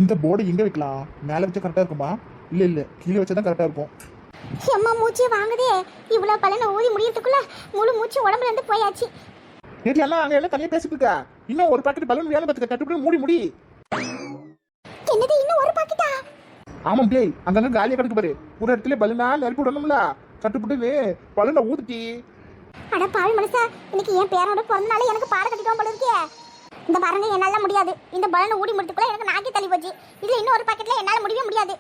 இந்த போர்டு எங்க வைக்கலாம்? மேல வச்சா கரெக்டா இருக்குமா? இல்ல கீழே வச்சா தான் கரெக்டா இருக்கும். அம்மா மூச்சு வாங்குதே. இவ்வளவு பலனை ஊதி முடியறதுக்குள்ள முழு மூச்சு உடம்புல இருந்து போயாச்சு. நேற்று எல்லாம் அங்க எல்லாம் தனியா பேசிட்டு இருக்கா. இன்னும் ஒரு பாக்கெட் பலூன் வேலை பார்த்துக்க கட்டுப்படி மூடி. என்னது இன்னும் ஒரு பாக்கெட்டா? ஆமாம் பேய், அங்கங்க காலியா கிடக்கு பாரு. ஒரு இடத்துல பலூனா நெருப்பி விடணும்ல, கட்டுப்பட்டு பலூனை ஊதிட்டி. அட பாவி மனுஷா, இன்னைக்கு என் பேரோட பிறந்தனால எனக்கு பாட கட்டிட்டோம் போல இருக்கே. இந்த பாருங்க, என்னால முடியாது. இந்த பலனை ஊடி முடித்துக்குள்ள எனக்கு நாக்கி தள்ளி போச்சு. இதுல இன்னும் ஒரு பாக்கெட்ல என்னால முடியவே முடியாது.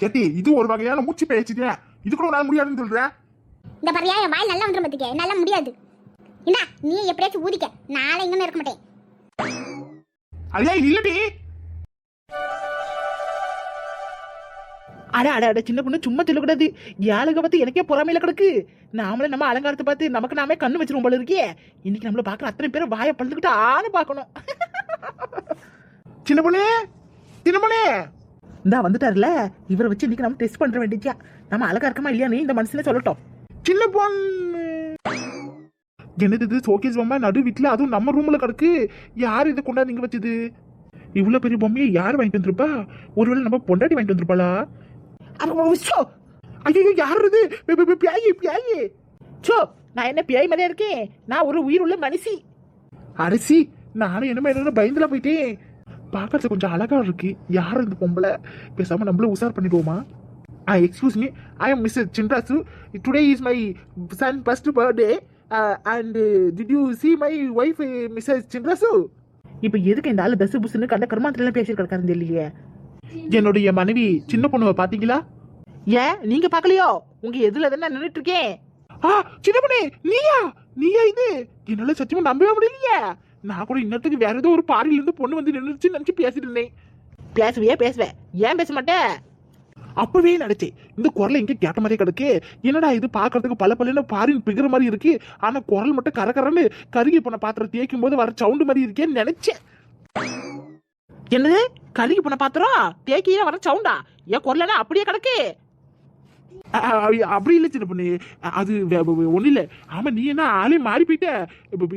கேட்டி, இது ஒரு வகையான மூச்சு பேச்சுட்டேன். இது கூட உன்னால முடியாதுன்னு சொல்றேன். இந்த பாரியா, என் வாய் நல்லா வந்துடும் பத்துக்க. என்னால முடியாது. என்ன நீ எப்படியாச்சும் ஊதிக்க, நாளை இங்கே இருக்க மாட்டேன். ஐயா இல்லடி. அட அட அட சின்ன பொண்ணு சும்மா சொல்லக்கூடாது. ஏழுக பார்த்து எனக்கே பொறாமையில கிடக்கு. நாமளே நம்ம அலங்காரத்தை பார்த்து நமக்கு நாமே கண்ணு வச்சிருவோம் போல இருக்கே. இன்னைக்கு நம்மள பாக்குற அத்தனை பேரும் வாயை பழுதுகிட்டு ஆன்னு பாக்கணும். சின்ன பொண்ணு இந்தா வந்துட்டாருல, இவரை வச்சு இன்னைக்கு நம்ம டெஸ்ட் பண்ற வேண்டியச்சா. நம்ம அழகா இருக்கமா இல்லையான்னு இந்த மனுஷனே சொல்லட்டும். சின்ன பொண்ணு என்னது இது? சோகேஸ் பொம்மை நடு வீட்டுல, அதுவும் நம்ம ரூம்ல கிடக்கு. யாரு இதை கொண்டாந்து இங்க வச்சது? இவ்வளவு பெரிய பொம்மையை யார் வாங்கிட்டு வந்திருப்பா? ஒருவேளை நம்ம பொண்டாட்டி வாங்கிட்டு வந்திருப்பாளா? ஐயோ யார் இது? பியாயி. சோ நான் என்ன பியாய் மாதிரியா இருக்கேன்? நான் ஒரு உயிர் உள்ள மனுஷி. அரிசி, நானும் என்ன பயந்துல போயிட்டேன். பார்க்கறது கொஞ்சம் அழகா இருக்கு. யார் இந்த பொம்பளை? பேசாம நம்மள உசார் பண்ணிடுவோமா? Excuse me, I am mister Chinrasu. Today is my son first birthday and did you see my wife missus Chinrasu? இப்ப எதுக்கு இந்த ஆளு தசு புசுன்னு கண்ட கர்மாந்திரம் பேசிட்டு கிடக்காருன்னு தெரியலையே. என்னுடைய மனைவி சின்ன பொண்ணுவை பாத்தீங்களா? ஏன் நீங்க பாக்கலையோ? உங்க எதுல தானே நின்றுட்டு இருக்கேன். சின்ன பொண்ணு, நீயா இது? என்னால சத்தியமா நம்பவே முடியலையே. நான் கூட இன்னத்துக்கு வேற ஏதோ ஒரு பாரியில இருந்து பொண்ணு வந்து நின்றுச்சு நினைச்சு பேசிட்டு இருந்தேன். பேசுவேன். ஏன் பேச மாட்டேன்? அப்பவே நினைச்சேன், இந்த குரல் எங்க கேட்ட மாதிரியே கிடக்கு. என்னடா இது பாக்குறதுக்கு பல பல்லுன்னு பாரின் பிகிற மாதிரி இருக்கு. ஆனா குரல் மட்டும் கரகரன்னு கருகி போன பாத்திரம் தேய்க்கும் போது வர சவுண்டு மாதிரி இருக்கேன்னு நினைச்சேன். என்னது கருகி போன பாத்திரம் தேய்க்கிய வர சவுண்டா? என் குரலனா அப்படியே கிடக்கு. அப்படி இல்ல சின்ன பொண்ணு, அது ஒண்ணு இல்ல. ஆமா, நீ என்ன ஆளே மாறி போயிட்ட.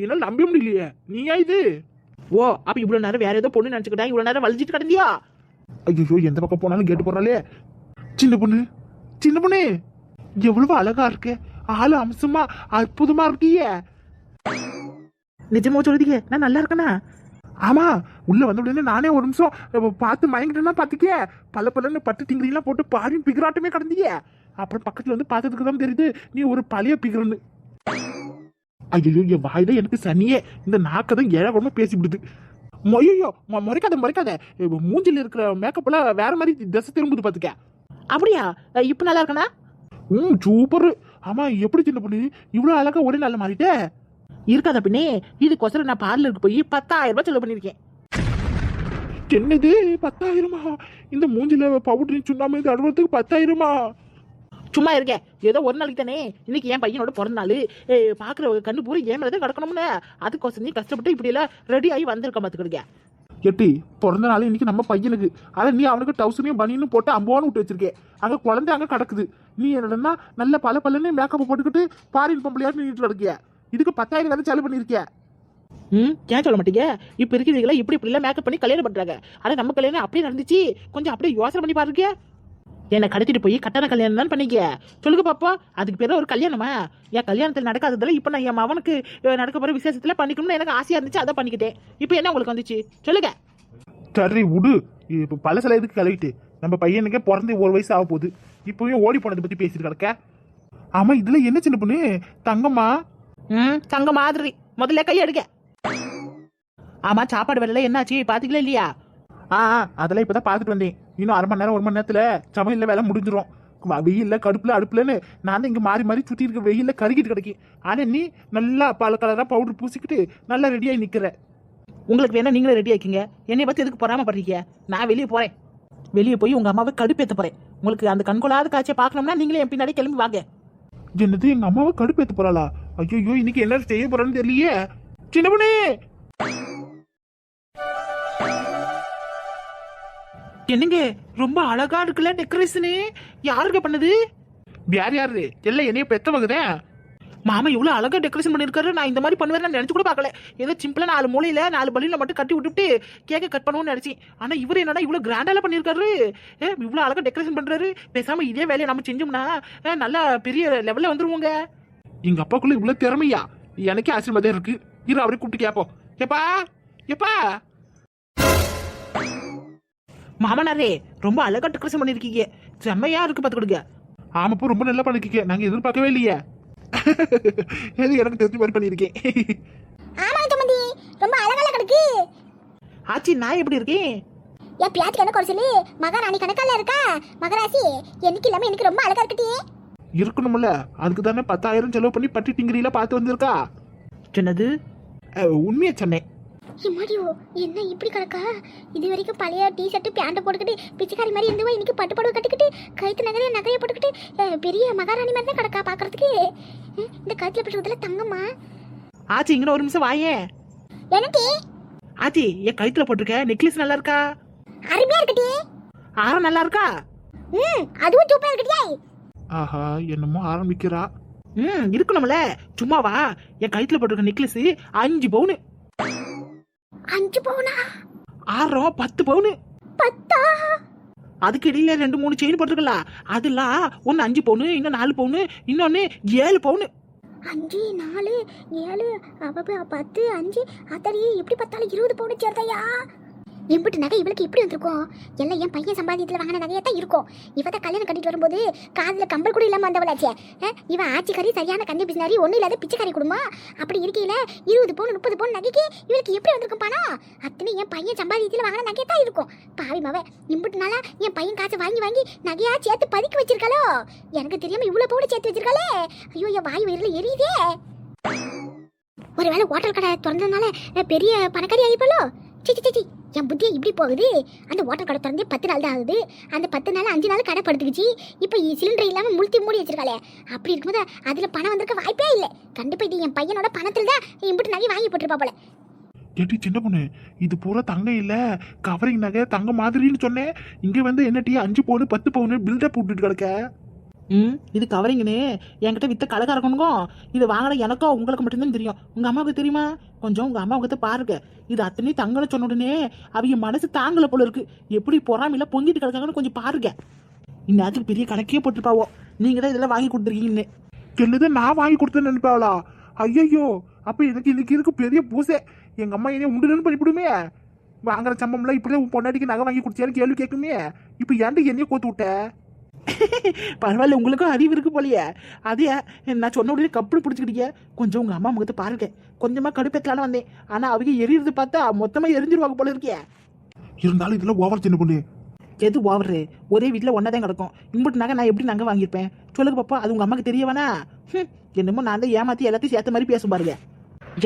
என்னால நம்ப முடியலையே. நீயா இது? ஓ, அப்ப இவ்வளவு நேரம் வேற ஏதோ பொண்ணு நினைச்சுக்கிட்டா இவ்வளவு நேரம் வலிச்சிட்டு கிடந்தியா? ஐயோ, எந்த பக்கம் போனாலும் கேட்டு போறாளே. சின்ன பொண்ணு எவ்வளவு அழகா இருக்கு. ஆளு அம்சமா அற்புதமா இருக்கிய. நிஜமா சொல்லுதீங்க, நான் நல்லா இருக்கேனா? ஆமா, உள்ள வந்த உடனே நானே ஒரு நிமிஷம் பார்த்து மயங்கிட்டேன்னா பாத்துக்க. பல பட்டு டிங்கிரிலாம் போட்டு பாரின் பிகராட்டமே கடந்தீங்க. அப்புறம் பக்கத்துல வந்து பார்த்ததுக்கு தான் தெரியுது நீ ஒரு பழைய பிகர்னு. ஐயோ, என் வாயில எனக்கு சனியே. இந்த நாக்கதான் ஏழை பேசி விடுது. மொய்யோ, முறைக்காத. மூஞ்சில இருக்கிற மேக்கப் எல்லாம் வேற மாதிரி திசை திரும்புது பாத்துக்க. அப்படியா? இப்ப நல்லா இருக்கனா? சூப்பர். ஆமா, எப்படி சின்ன பொண்ணு இவ்வளவு அழகா ஒரே நாள்ல மாறிட்ட? இருக்காத பின்னே, இதுக்கொசரம் நான் பார்லருக்கு போய் 10,000 ரூபாய் செலவு பண்ணிருக்கேன். என்னது 10,000? இந்த மூஞ்சில பவுடரின் சுண்ணாம அடுறதுக்கு 10,000? சும்மா இருக்கேன், ஏதோ ஒரு நாளைக்கு தானே. இன்னைக்கு என் பையனோட பிறந்த நாள். பாக்குற கண்ணு பூரா ஏன் மேலதான் கிடக்கணும்னு அதுக்கோசம் நீ கஷ்டப்பட்டு இப்படி எல்லாம் ரெடி ஆகி வந்திருக்க பாத்துக்கிடுங்க. எட்டி பிறந்த நாள் இன்னைக்கு நம்ம பையனுக்கு. அதான் நீ அவனுக்கு டவுசரையும் பனியனும் போட்டு அம்போன்னு விட்டு வச்சிருக்கேன். அங்க குழந்தை அங்க கிடக்குது. நீ என்னன்னா நல்ல பல்லுன்னு மேக்கப் போட்டுக்கிட்டு பாரின் பொம்பளையாட்டு நீட்டு இருக்கிய. இதுக்கு 10,000 வேலை செலவு பண்ணிருக்கிய. ஏன் சொல்ல மாட்டீங்க? இப்ப இருக்கிறீங்களா இப்படி எல்லாம் மேக்கப் பண்ணி கல்யாணம் பண்றாங்க. ஆனா நம்ம கல்யாணம் அப்படியே நடந்துச்சு. கொஞ்சம் அப்படியே யோசனை பண்ணி பாருங்க. என்னை கடத்திட்டு போய் கட்டண கல்யாணம் தான் பண்ணிக்க சொல்லுங்க பாப்பா. அதுக்கு பேர ஒரு கல்யாணமா? என் கல்யாணத்தில் நடக்காததுல இப்ப நான் என் மவனுக்கு நடக்க போற விசேஷத்துல பண்ணிக்கணும்னு எனக்கு ஆசையா இருந்துச்சு, அதை பண்ணிக்கிட்டேன். இப்ப என்ன உங்களுக்கு வந்துச்சு சொல்லுங்க. சரி விடு, இப்ப பழசல எதுக்கு கழுவிட்டு. நம்ம பையனுக்கே பிறந்து 1 வயசு ஆக போகுது. இப்பவும் ஓடி போனதை பத்தி பேசிட்டு கிடக்க. ஆமா, இதுல என்ன சின்ன பொண்ணு? தங்கம்மா? தங்க மாதிரி. முதல்ல கை எடுக்க. ஆமா, சாப்பாடு வேலை என்னாச்சு பாத்தீங்களா இல்லையா? அதெல்லாம் இப்பதான் பாத்துட்டு வந்தேன். இன்னும் 1/2 மணி நேரம் 1 மணி நேரத்துல சமையல்ல வேலை முடிஞ்சிடும். வெயில்ல கடுப்புல அடுப்புலன்னு நான் இங்க மாறி சுத்தி இருக்க வெயில்ல கருகிட்டு கிடைக்கும். ஆனா நீ நல்லா பல கலரா பவுடர் பூசிக்கிட்டு நல்லா ரெடியாகி நிக்கிற. உங்களுக்கு வேணா நீங்களே ரெடி ஆக்கிங்க. என்னை பத்தி எதுக்கு பொறாம பண்றீங்க? நான் வெளியே போறேன். வெளியே போய் உங்க அம்மாவை கடுப்பேத்த போறேன். உங்களுக்கு அந்த கண்கொள்ளாத காட்சியை பார்க்கணும்னா நீங்களே என் பின்னாடி கிளம்பி வாங்க. என்னது, எங்க அம்மாவை கடுப்பேத்த போறாளா? ஐயோ, இன்னைக்கு என்ன செய்ய போறான்னு தெரியலையே. சின்ன பொண்ணு, என்னங்க ரொம்ப அழகா இருக்குல்ல டெக்கரேஷனு? யாருங்க பண்ணது? யாரு எல்லாம் என்னைய பெத்தவங்கதான். மாமா இவ்வளவு அழகா டெக்கரேஷன் பண்ணிருக்காரு. நான் இந்த மாதிரி பண்ணுவேன் நான் நினைச்சு கூட பார்க்கல. ஏதோ சிம்பிளா 4 மூலையில 4 பலூன்ல மட்டும் கட்டி விட்டுட்டு கேக்க கட் பண்ணுவோம்னு நினைச்சேன். ஆனா இவர் என்னடா இவ்வளவு கிராண்டால பண்ணிருக்காரு. இவ்வளவு அழகா டெக்கரேஷன் பண்றாரு. பேசாம இதே வேலையை நம்ம செஞ்சோம்னா நல்லா பெரிய லெவல்ல வந்துருவோங்க. எங்க அப்பாக்குள்ள இவ்வளவு திறமையா எனக்கே ஆச்சரியமா இருக்கு. இரு அவரை கூப்பிட்டு கேப்போம். எப்பா எப்பா மாமனாரே ரொம்ப அழகா டெக்கரேஷன் பண்ணிருக்கீங்க. செம்மையா இருக்கு பாத்துக்கிடுங்க. ஆமாப்பா ரொம்ப நல்லா பண்ணிருக்கீங்க. நாங்க எதிர்பார்க்கவே இல்லையே. எது எனக்கு தெரிஞ்ச மாதிரி பண்ணிருக்கேன். ஆமாங்க சம்மந்தி, ரொம்ப அழகழகா கிடக்கு. ஆச்சி நான் எப்படி இருக்கேன்? என் பியாத்துக்கு என்ன குறைச்சலு? மகாராணி கணக்கால இருக்கா மகராசி. என்னைக்கு இல்லாம எனக்கு ரொம்ப அழகா இருக்கட்டியே. இருக்கணும்ல, அதுக்கு தானே 10,000 செலவு பண்ணி பட்டி டிங்கிரியில பார்த்து வந்திருக்கா. சொன்னது உண்மையை சொன்னேன். எம்மாடியோ என்ன இப்படி கிடக்கா? இது வரைக்கும் பழைய டிஷர்ட் பேண்ட் போட்டுக்கிட்டு பிச்சைக்காரி மாதிரி இருந்துவா, இன்னைக்கு பட்டு புடவை கட்டிக்கிட்டு கழுத்து நகையை போட்டுக்கிட்டு பெரிய மகாராணி மாதிரி தான் கிடக்கா பாக்குறதுக்கு. இந்த கழுத்துல போட்டுறதுல தங்கம்மா. ஆச்சி இங்க ஒரு நிமிஷம் வாயே. எனக்கு ஆச்சி என் கழுத்துல போட்டிருக்க நெக்லஸ் நல்லா இருக்கா? அருமையா இருக்கட்டி. ஆரம் நல்லா இருக்கா? அதுவும் சூப்பரா இருக்கட்டியா. ஆஹா என்னமோ ஆரம்பிக்கிறா. இருக்கணும்ல. சும்மாவா? என் கழுத்துல போட்டிருக்க நெக்லஸ் 5 பவுனு. 5 பவுனா? ஆரம் 10 பவுனு. 10? அதுக்கு இடையில 2-3 செயின் போட்டிருக்கல. அதெல்லாம் ஒன்னு 5 பவுனு, இன்னும் 4 பவுனு, இன்னொன்னு 7 பவுனு. 5 4 7 10 5 அத்தடி எப்படி பார்த்தாலும் 20 பவுன் சேர்த்தையா. எம்பிட்டு நகை இவளுக்கு இப்படி வந்திருக்கும்? எல்லாம் என் பையன் சம்பாதியத்தில் வாங்கின நகையா தான் இருக்கும். இவதான் கல்யாணம் கட்டிட்டு வரும்போது காதுல கம்பல் கூட இல்லாம வந்தவளாச்சே. இவன் ஆட்சிக்காரி சரியான கந்தை பிசினாரி, ஒன்றும் இல்லாத பிச்சைக்காரி குடும்பம். அப்படி இருக்கையில 20 பவுன் 30 பவுன் நகைக்கு இவளுக்கு எப்படி வந்திருக்கும் பணம்? அத்தனை என் பையன் சம்பாதியத்தில் வாங்கின நகையா தான் இருக்கும். பாவி மாவ இம்பிட்டு நாளா என் பையன் காசை வாங்கி வாங்கி நகையா சேர்த்து பதுக்கி வச்சிருக்காளோ. எனக்கு தெரியாம இவ்வளவு பவுன் சேர்த்து வச்சிருக்காளே. ஐயோ என் வாய் வயிறுல எரியுதே. ஒருவேளை ஹோட்டல் கடை திறந்ததுனால பெரிய பணக்காரி ஆகிப்போலோ. சிச்சி சிச்சி என் புத்தியா இப்படி போகுது. அந்த ஹோட்டல் கடை திறந்தே 10 நாள் தான் ஆகுது. அந்த 10 நாள் 5 நாள் கடை படுத்துக்குச்சு. இப்போ சிலிண்டர் இல்லாமல் மூடி வச்சிருக்காளே. அப்படி இருக்கும்போது அதில் பணம் வந்திருக்க வாய்ப்பே இல்லை. கண்டிப்பாக இது என் பையனோட பணத்தில் தான் இம்பிட்டு நகை வாங்கி போட்டிருப்பா போல. கேட்டி சின்ன பொண்ணு, இது பூரா தங்கம் இல்ல கவரிங் நகை தங்க மாதிரின்னு சொன்னேன். இங்க வந்து என்ன டீ 5 பவுன் 10 பவுன் பில்டப் போட்டுட்டு கிடக்க. இது கவரிங்கன்னு என்கிட்ட வித்த கலக்கா இருக்கணுங்க. இது வாங்கின எனக்கும் உங்களுக்கு மட்டும்தான் தெரியும். உங்க அம்மாவுக்கு தெரியுமா? கொஞ்சம் உங்க அம்மாவுக்கு பாருங்க. இது அத்தனை தங்கன்னு சொன்ன உடனே அவங்க மனசு தாங்கல போல இருக்கு. எப்படி பொறாமையில பொங்கிட்டு கிடக்காங்கன்னு கொஞ்சம் பாருங்க. இந்நேரத்துக்கு பெரிய கணக்கே போட்டுருப்பாவோ. நீங்க தான் இதெல்லாம் வாங்கி கொடுத்துருக்கீங்கன்னு. என்னது நான் வாங்கி கொடுத்தேன்னு நினைப்பாளா? ஐயோ அப்ப எனக்கு இன்னைக்கு இருக்கு பெரிய பூசை. எங்க அம்மா என்ன உண்டுன்னு பண்ணிவிடுமே. வாங்குற சம்பளம்ல இப்படிதான் பொண்டாட்டிக்கு நகை வாங்கி கொடுத்தியான்னு கேள்வி கேட்குமே. இப்ப ஏன்ட்டு என்னைய கோத்து விட்ட? பரவாயில்ல, உங்களுக்கும் அறிவு இருக்கு போலியே. அதே நான் சொன்ன உடனே கப்புனு பிடிச்சிக்கிட்டீங்க. கொஞ்சம் உங்க அம்மா முகத்தை பாருங்க. கொஞ்சமா கடுப்பேத்தலான்னு வந்தேன். ஆனா அவங்க எரியுறது பார்த்தா மொத்தமா எரிஞ்சிருவாங்க போல இருக்கே. இருந்தாலும் இதுல ஓவர் சின்ன பொண்ணு. எது ஓவரு? ஒரே வீட்டுல ஒன்னதான் கிடக்கும். இம்பிட்டு நகை நான் எப்படி நகை வாங்கியிருப்பேன் சொல்லுங்க பாப்பா. அது உங்க அம்மாக்கு தெரிய வேணா? என்னமோ நான் தான் ஏமாத்தி எல்லாத்தையும் சேர்த்த மாதிரி பேசும் பாருங்க.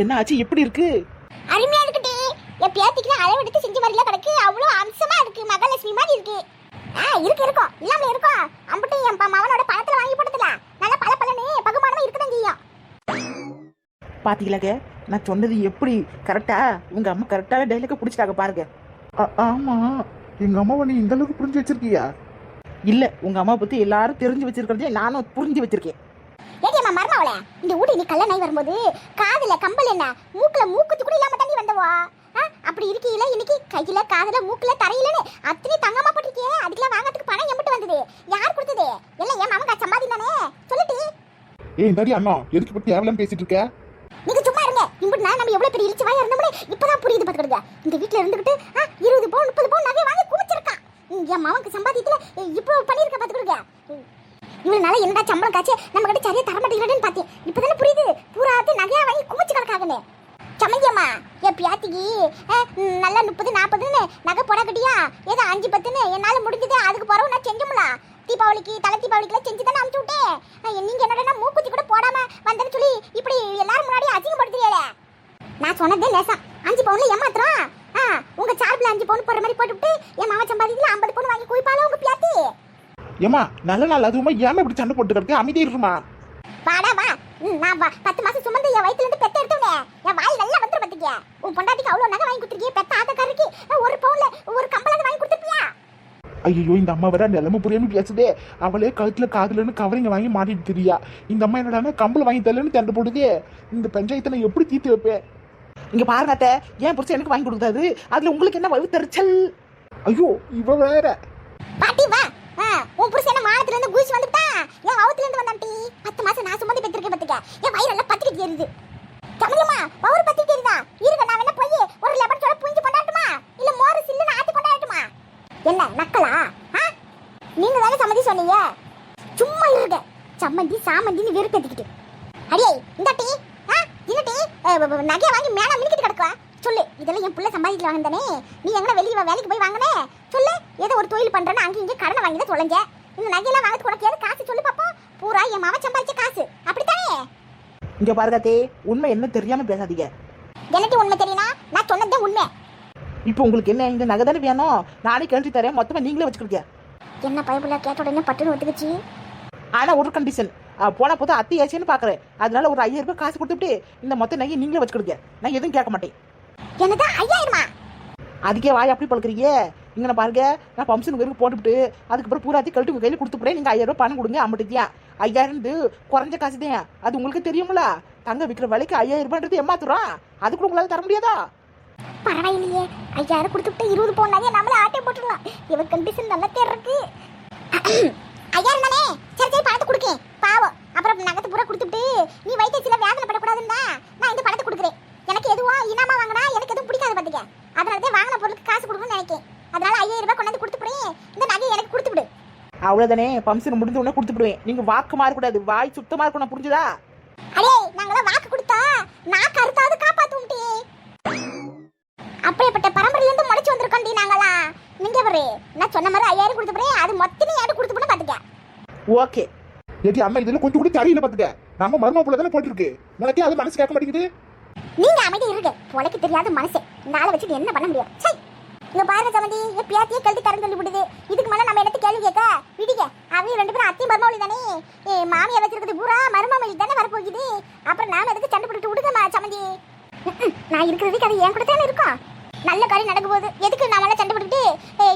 என்ன ஆச்சு? எப்படி இருக்கு? அருமையா இருக்குடி. என் பேத்திக்கு அளவெடுத்து செஞ்ச மாதிரிலாம் கிடக்கு. அவ்வளோ அம்சமா இருக்கு. மகாலட்சுமி மாதிரி இருக்கு. இருக்கும் இல்லாம இருக்கும். அம்பட்டு என் மவனோட பணத்துல வாங்கி போட்டதுல நல்லா பல பலன்னு பகுமானமா இருக்குதான் செய்யும். பாத்தீங்களாக்க நான் சொன்னது எப்படி கரெக்டா? உங்க அம்மா கரெக்டான டைலாக பிடிச்சிட்டாங்க பாருங்க. ஆமா எங்க அம்மாவை நீ இந்த அளவுக்கு புரிஞ்சு வச்சிருக்கியா? இல்ல, உங்க அம்மா பத்தி எல்லாரும் தெரிஞ்சு வச்சிருக்கிறதே நானும் புரிஞ்சு வச்சிருக்கேன். ஏடியம்மா மர்மாவள, இந்த ஊட்டி நீ கல்யாணம் ஆகி வரும்போது காதுல கம்பல் என்ன மூக்குல மூக்குத்தி கூட இல்லாம தண்ணி வந்தவா? அப்படி இருக்கையில இன்னைக்கு கையில காதுல மூக்குல தரையிலன்னு அத்தனை தங்கமா போட்டிருக்கே. அதுக்கெல்லாம் வாங்கறதுக்கு பணம் எம்பிட்டு வந்தது? யார் கொடுத்தது? எல்லாம் என் மாமன் சம்பாதி தானே. சொல்லிட்டு இந்தாடி அண்ணா எதுக்கு பத்தி தேவலாம் பேசிட்டு இருக்க? நீங்க சும்மா இருங்க. இம்புட்டு நான் நம்ம எவ்வளவு பெரிய இழிச்சு வாயா இருந்தோம்னே இப்பதான் புரியுது பாத்துக்கிடுங்க. இந்த வீட்டுல இருந்துகிட்டு 20 பவுன் 30 பவுன் நகை வாங்கி குமிச்சிருக்கான். என் மாமனுக்கு சம்பாதியத்துல இப்போ பண்ணிருக்க பாத்துக்கிடுங்க. இவனால என்னடா சம்பளம் காச்சு நம்ம கிட்ட சரியா தர மாட்டேங்கிறேன்னு பார்த்தேன். இப்பதானே புரியுது பூராத்து நகையா வாங்கி குமிச்சு கிடக்காங்கன்னு. சமையம்மா என் பியாத்திக்கு நல்லா 30 40ன்னு நகை போட கட்டியா ஏதோ 5 10ன்னு என்னால முடிஞ்சது. அதுக்கு பிறகு நான் செஞ்சோம்ல தீபாவளிக்கு தலை தீபாவளிக்குலாம் செஞ்சு தானே அனுப்பிச்சு விட்டேன். நீங்க என்னடா மூக்குத்தி கூட போடாம வந்தேன்னு சொல்லி இப்படி எல்லாரும் முன்னாடி அசிங்கப்படுத்துறீங்களே. நான் சொன்னதே லேசா 5 பவுன்ல ஏமாத்துறோம். உங்க சார்பில் 5 பவுன் போடுற மாதிரி போட்டுவிட்டு என் மாமா சம்பாதிக்கல 50 பவுன் வாங்கி குவிப்பாளோ உங்க பியாத்தி. ஏமா நல்ல நாள் அதுவுமா ஏமா இப்படி சண்டை போட்டு கிடக்கு? அமைதியா இருமா. வாடா வா. நான் 10 மாசம் சுமந்து என் வயித்துல இருந்து பெத்த எடுத்தவனே என் வாய் நல்லா வந்துரு பாத்துக்கிய. உன் பொண்டாட்டிக்கு அவ்வளவு நகை வாங்கி கொடுத்துருக்கிய. பெத்த ஆத்தக்காரருக்கு 1 பவுன்ல ஒரு கம்பளம் வாங்கி கொடுத்துருப்பியா? ஐயோ இந்த அம்மா வேற நிலைமை புரியாம பேசுதே. அவளே கழுத்துல காதுலன்னு கவரிங்க வாங்கி மாட்டிட்டு தெரியா. இந்த அம்மா என்னடானா கம்பளம் வாங்கி தரலன்னு தண்டு போடுதே. இந்த பஞ்சாயத்தை நான் எப்படி தீர்த்து வைப்பேன்? இங்க பாருங்க அத்தை, ஏன் புருஷன் எனக்கு வாங்கி கொடுத்தாரு, அதுல உங்களுக்கு என்ன வலுத்தறிச்சல்? ஐயோ இவ வேற. பாட்டி வா. உன் புருஷன் என்ன மானத்துல இருந்து குதிச்சு வந்துட்டா? என் வவுத்துல இருந்து வந்தான்டி. 10 மாசம் நான் சுமந்து பெற்றிருக்கேன் பாத்துக்க. என் வயிறெல்லாம் பத்திக்கிட்டு எரியுது. தமிழம்மா வவுறு பத்திக்கிட்டு எரியுதா? இருங்க நான் வேணா போய் ஒரு லெமன் சோட புஞ்சி கொண்டாட்டுமா? இல்ல மோர் சில்லுன்னு ஆட்டி கொண்டாட்டுமா? என்ன நக்கலா? நீங்க தானே சம்மதி சொன்னீங்க. சும்மா இருங்க. சம்மந்தி சாமந்தின்னு வெறுப்பேத்திக்கிட்டு. அடியே இந்த டீ இன்னட்டி நகையை வாங்கி மேல மினிக்கிட்டு கிடக்குவா. சொல்லு, இதெல்லாம் என் புள்ள சம்பாதிக்கல வாங்கினே. நீ எங்க வெளியே வேலைக்கு போய் வாங்கினே? சொல்லு, ஏதோ ஒரு தொழில் பண்றேன்னு அங்கே இங்கே கடனை வாங்கி தான் தொலைஞ்ச. இந்த நகையெல்லாம் வாங்கி உனக்கு ஏதாவது காசு சொல்லு பாப்போம். பூரா என் மாவன் சம்பாதிச்ச காசு அப்படித்தானே? இங்க பாருங்க அத்தை, உண்மை என்ன தெரியாம பேசாதீங்க. எனக்கு உண்மை தெரியுமா? நான் சொன்னதே உண்மை. இப்போ உங்களுக்கு என்ன இந்த நகை தானே வேணும்? நானே கேள்வி தரேன், மொத்தமா நீங்களே வச்சுக்கிடுங்க. என்ன பைபிள கேட்ட உடனே பட்டுன்னு ஒத்துக்குச்சு. ஆனா ஒரு கண்டிஷன், போன போது அத்தி ஆச்சுன்னு பாக்குறேன். அதனால ஒரு 5000 ரூபாய் காசு கொடுத்துட்டு இந்த மொத்த நகையை நீங்களே வச்சுக்கிடுங்க. நான் எதுவும் கேட்க மாட்டேன். என்னது 5000மா? அதுக்கே வாய் அப்படி பழுக்கிறீங்க. இங்கே பாருங்க, நான் பம்சன் வரைக்கும் போட்டுவிட்டு அதுக்கப்புறம் பூராத்தி கழட்டி உங்க கையில் கொடுத்துப்பேன். நீங்க 5000 ரூபாய் பணம் கொடுங்க. அம்மட்டியா 5000 குறைஞ்ச காசு தான். அது உங்களுக்கு தெரியுமில. தங்க விற்கிற விலைக்கு 5000 ரூபாய்ன்றது ஏமாத்துறோம். அது கூட உங்களால தர முடியாதா? பரவாயில்லையே, 5000 கொடுத்துட்டு 20 பவுன் நகையை நம்மளே ஆட்டே போட்டுடலாம். இவ கண்டிஷன் நல்லா இருக்கு. 5000 தானே? சரி சரி பணத்தை கொடுக்கேன். பாவம் அப்புறம் நகத்தை பூரா கொடுத்துட்டு நீ வைத்தியத்துல வேதனை படக்கூடாதுன்னா நான் இந்த பணத்தை கொடுக்குறேன். எனக்கு எதுவும் இனாமா வாங்கினா எனக்கு எதுவும் பிடிக்காது பாத்துக்க. அதனாலதான் வாங்கின பொருளுக்கு காசு கொடுக்கணும்னு நினைக்கேன். அதனால 5000 ரூபாய் கொண்டாந்து கொடுத்துப்பேன். இந்த நகையை எனக்கு கொடுத்து விடு. அவ்வளவுதானே, பம்சன் முடிஞ்ச உடனே கொடுத்துடுவேன். நீங்க வாக்கு மாறக்கூடாது, வாய் சுத்தமா இருக்கணும், புரிஞ்சுதா? அடே நாங்களாம் வாக்கு கொடுத்தா நான் கருத்தாவது காப்பாத்தும்டி. அப்படியேப்பட்ட பரம்பரையில இருந்து முளைச்சு வந்திருக்கோண்டி நாங்களா. நீங்க பாரு, நான் சொன்ன மாதிரி 5000 கொடுத்துப்பேன். அது மொத்தமே யாரு கொடுத்துப்பேன்னு பாத்துக்க. ஓகே. ஏடி அம்மா இதுல கொஞ்சம் கூட தெரியல பாத்துக்க. நம்ம மர்ம புள்ள தானே போட்டுருக்கு. உனக்கே அது மனசு கேட்க மாட்டேங்குது. நீங்க அமைதி இருங்க. உனக்கு தெரியாத மனசே இந்த ஆளை வச்சுட்டு என்ன பண்ண முடியும்? சை, இங்க பாருங்க சமந்தி, என் பியாத்தியே கழுதி தரேன்னு சொல்லி விடுது. இதுக்கு மேல நம்ம என்ன கேள்வி கேட்க? விடுங்க. அவங்க 2 பேரும் அத்தையும் மருமவளி தானே. மாமியார் வச்சிருக்கிறது பூரா மருமவளி தானே வரப்போகுது. அப்புறம் நாம எதுக்கு சண்டை போட்டுட்டு விடுங்க சமந்தி. நான் இருக்கிறதுக்கு அது என் கூட தானே இருக்கும். நல்ல காரியம் நடக்கும் போது எதுக்கு நாமெல்லாம் சண்டை போட்டுட்டு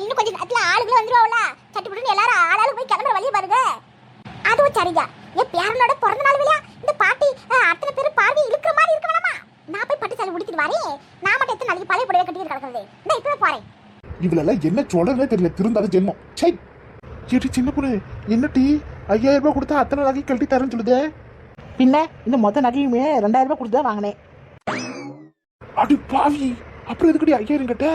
இன்னும் கொஞ்சம் நேரத்துல ஆளுகளும் வந்துருவாங்களா? சண்டை போட்டு எல்லாரும் ஆளாளுக்கு போய் கிளம்புற வழியை பாருங்க. அதுவும் சரியா, என் பேரனோட பிறந்த நாள் விளையா இந்த பாட்டி அத்தனை பேரும் பார்வை இருக்கிற மாதிரி இருக்க வேணாமா? நான் போய் பட்டு சாலை உடுத்திட்டு வரேன். நான் மட்டும் எத்தனை நாளைக்கு பழைய புடவை கட்டிட்டு கிடக்குறது? நான் இப்பவே போறேன். இவளெல்லாம் என்ன சொல்றதே தெரியல. திருந்தாத ஜென்மம். சை ஏடி சின்ன பொண்ணு, என்ன டீ 5000 ரூபாய் கொடுத்தா அத்தனை நகை கழட்டி தரேன்னு சொல்லுதே? பின்ன இந்த மொத்த நகையுமே 2000 ரூபாய் கொடுத்து தான் வாங்கினேன். அடி பாவி, அப்புறம் எதுக்கடி 5000 கேட்ட?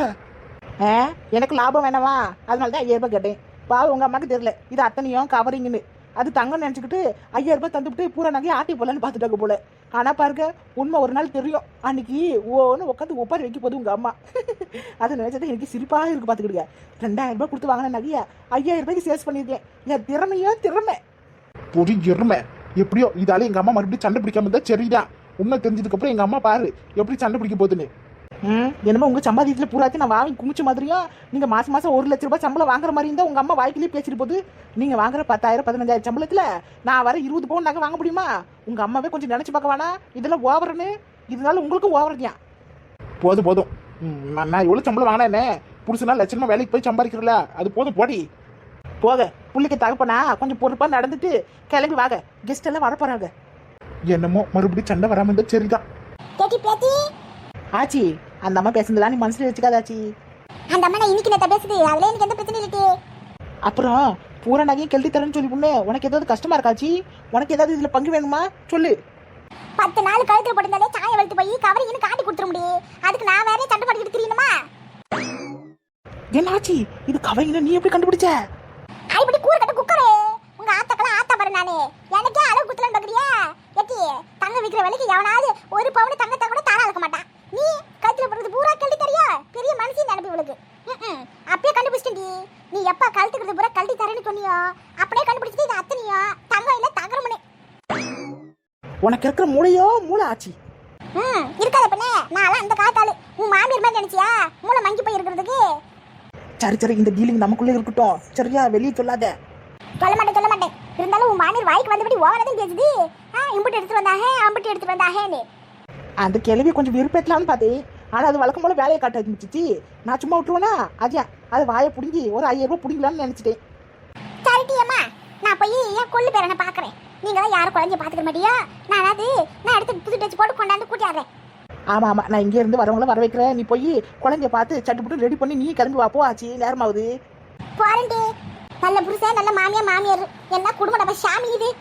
எனக்கு லாபம் வேணாமா? அதனால தான் 5000 ரூபாய் கேட்டேன். பாவம் உங்க அம்மாக்கு தெரியல இது அத்தனையும் கவரிங்கன்னு. அது தங்கம் நினைச்சுக்கிட்டு 5000 ரூபாய் தந்துவிட்டு பூரா நகையை ஆட்டி போடலான்னு பார்த்துட்டாங்க போல. ஆனா பாருங்க, உண்மை ஒரு நாள் தெரியும். அன்னைக்கு ஓன்னு உட்காந்து ஒப்பாரி வைக்க போது உங்க அம்மா. அதை நினைச்சது எனக்கு சிரிப்பாக இருக்கு. பார்த்துக்கிடுங்க, 2000 ரூபாய் கொடுத்து வாங்கின நகையை 5000 ரூபாய்க்கு சேல்ஸ் பண்ணியிருக்கேன். என் திறமை பொடி எருமை. எப்படியோ இதால எங்க அம்மா மறுபடியும் சண்டை பிடிக்காம இருந்தா சரிதான். உண்மை தெரிஞ்சதுக்கு அப்புறம் எங்க அம்மா பாரு எப்படி சண்டை பிடிக்க போகுதுன்னு. என்னமோ உங்க சம்பாதியத்துல பூராத்தி நான் வாங்கி குமிச்ச மாதிரியும் நீங்க மாசம் 1 லட்ச ரூபாய் சம்பளம் வாங்குற மாதிரி இருந்தா உங்க அம்மா வாய்க்கிலேயே பேசிட்டு போகுது. நீங்க வாங்குற 10,000 15,000 சம்பளத்துல நான் வர 20 பவுன் நகை வாங்க முடியுமா? உங்க அம்மாவே கொஞ்சம் நினைச்சு பார்க்க வேணா? இதெல்லாம் ஓவர்னு. இதனால உங்களுக்கும் ஓவர் தான். போதும். நான் எவ்வளவு சம்பளம் வாங்கினா என்ன? புருஷனா லட்சணமா வேலைக்கு போய் சம்பாதிக்கிறல, அது போதும் போடி. போக புள்ளிக்கு தகப்பனா கொஞ்சம் பொறுப்பா நடந்துட்டு கிளம்பி வாங்க. கெஸ்ட் எல்லாம் வர போறாங்க. என்னமோ மறுபடியும் சண்டை வராம இருந்தா சரிதான். கேட்டி பேத்தி ஆச்சி, அந்த அம்மா பேசுனதுலாம் நீ மனசுல வச்சுக்காதாச்சி. அந்த அம்மா நான் இன்னைக்கு நேத்த பேசுது. அதுல எனக்கு எந்த பிரச்சனையும் இல்லையே. அப்புறம் பூரா நகையும் கெழுதி தரேன்னு சொல்லி பொண்ணு, உனக்கு ஏதாவது கஷ்டமா இருக்காச்சி? உனக்கு ஏதாவது இதுல பங்கு வேணுமா சொல்லு. 10 நாள் கழுத்துல போட்டிருந்தாலே சாயம் வெளுத்து போய் கவரிங்கன்னு காட்டி கொடுத்துட முடியும். அதுக்கு நான் வேற சண்டை பண்ணிட்டு தெரியணுமா? என்னாச்சி இது கவரிங்கன்னு நீ எப்படி கண்டுபிடிச்ச? ஐபடி கூறு கட்ட குக்கரே. உங்க ஆத்தாக்கெல்லாம் ஆத்தா பாரு. நானே எனக்கே அளவு குத்தலன்னு பாக்குறியா? எட்டி தங்க விக்கிற விலைக்கு எவனாவது 1 பவுன் தங்கத்தை கூட தாரா அளக்க மாட்டான். நீ கழுத்துல போடுறது பூரா கழட்டி தரியா? பெரிய மனுஷன் நினைப்பு இவளுக்கு. அப்பயே கண்டுபிடிச்சிட்டீ. நீ எப்ப கழுத்துக்கிறது பூரா கழட்டி தரேன்னு சொன்னியோ அப்படியே கண்டுபிடிச்சிட்டு இது அத்தனையோ தங்கம் இல்ல தகரமனே. உனக்கு இருக்கிற மூளை ஆச்சி. இருக்காத பண்ணே. நான் அந்த காத்தாளு உன் மாமியார் மாதிரி நினைச்சியா மூளை மங்கி போய் இருக்கிறதுக்கு? சரி இந்த டீலிங் நமக்குள்ளே இருக்கட்டும் சரியா? வெளியே சொல்லாத. சொல்ல மாட்டேன். இருந்தாலும் உன் மாமியார் வாய்க்கு வந்தபடி ஓவரதான் பேசுது. இம்புட்டு எடுத்துட்டு வந்தாங்க அம்புட்டு எடுத்துட்டு வந்தாங்கன்னு. அந்த கிளவி கொஞ்சம் விருப்பத்தலாம்னு பார்த்தேன். ஆனால் அது வழக்கம் போல வேலையை காட்டாது சிச்சி. நான் சும்மா விட்டுருவேனா? அஜயா அது வாயை பிடுங்கி ஒரு 5000 ரூபாய் பிடிங்கலான்னு நினச்சிட்டேன். சரிட்டியம்மா, நான் போய் என் கொள்ளு பேரனை பார்க்குறேன். நீங்க தான் யாரும் குழந்தைய பார்த்துக்க மாட்டியா? நான் எடுத்து புது டச் போட்டு கொண்டாந்து கூட்டியாடுறேன். ஆமாம் ஆமாம், நான் இங்கே இருந்து வரவங்கள வர வைக்கிறேன். நீ போய் குழந்தைய பார்த்து சட்டுப்பட்டு ரெடி பண்ணி நீ கிளம்பி வா. போ ஆச்சு, நேரமாவது. போறேன்டி. நல்ல புருஷன், நல்ல மாமியார் என்ன குடும்ப நம்ம சாமி இது.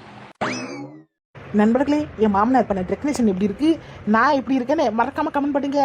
நண்பர்களே, என் மாமனார் பண்ண டெக்கரேஷன் எப்படி இருக்கு, நான் எப்படி இருக்கேன்னு மறக்காம கமெண்ட் பண்ணுங்க.